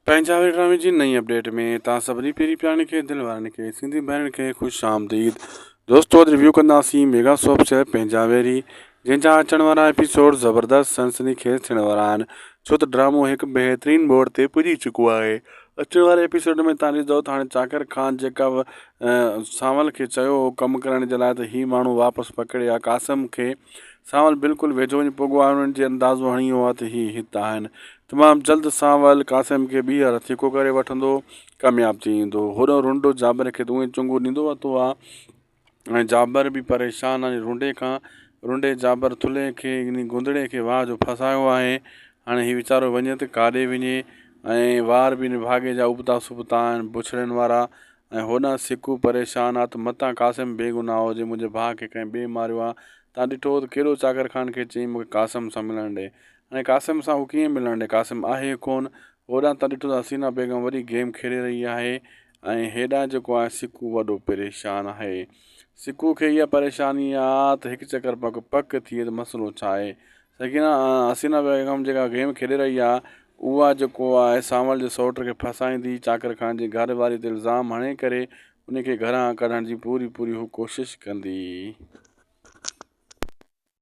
पंजाबी ड्रामे जी नई अपडेट में तव्हां सभिनी पहिरीं प्यारनि खे दिलि वारनि खे सिंधी भेनरुनि खे ख़ुशि आमदीद। दोस्तो अॼु रिव्यू कंदासीं मेगा सोप शहर पंजाबेरी, जंहिंजा अचण वारा एपिसोड ज़बरदस्त सनसनीखेज़ थियण वारा आहिनि, छो त ड्रामो हिकु बहितरीन मोड़ ते पुॼी चुको आहे। अचण वारे एपिसोड में तव्हां ॾिसंदव त हाणे चाकर ख़ान जेका सांवल खे चयो हो कमु करण जे लाइ त हीउ माण्हू वापसि पकड़े आहे क़ासिम खे। सांवल बिल्कुलु वेझो वञी पुॻो आहे, उन्हनि जे अंदाज़ो हणी वियो आहे त हीउ हिते आहिनि। तमामु जल्द सांवल क़ासिम खे ॿीहर थिको करे वठंदो, कामयाबु थी वेंदो। होॾो रुंडो जाबर खे उहे चुंगो ॾींदो वरितो आहे ऐं जाबर बि परेशान आहे रुंडे खां। रुंडे जाबर थुल्हे खे इन गुंदड़े खे वाह जो फसायो आहे। हाणे हीउ वीचारो वञे त काॾे वञे ऐं वार बि इन भागे जा उबता सुबता आहिनि बुछड़नि वारा। ऐं होॾां सिकू परेशान आहे त मतां क़ासिम बेगुनाह हुजे, मुंहिंजे भाउ खे कंहिं ॿिए मारियो आहे। तव्हां ॾिठो त कहिड़ो चाकर ख़ान खे चई मूंखे क़ासिम सां मिलणु ॾे। हाणे क़ासिम सां हू कीअं मिलणु ॾे, क़ासिम आहे कोन। होॾां तव्हां ॾिठो त हसीना बेगम वरी गेम खेॾे रही आहे ऐं हेॾां जेको आहे सिकू वॾो परेशान आहे। सिकू खे इहा परेशानी आहे त हिकु चकर पक थिए त मसइलो छा आहे। हसीना बेगम जेका गेम खेॾे रही आहे उहा जेको आहे सांवल जे सौट खे फसाईंदी, चाकर ख़ान जी घर वारी ते इल्ज़ाम हणे करे उनखे घरां कढण जी पूरी हू कोशिशि कंदी।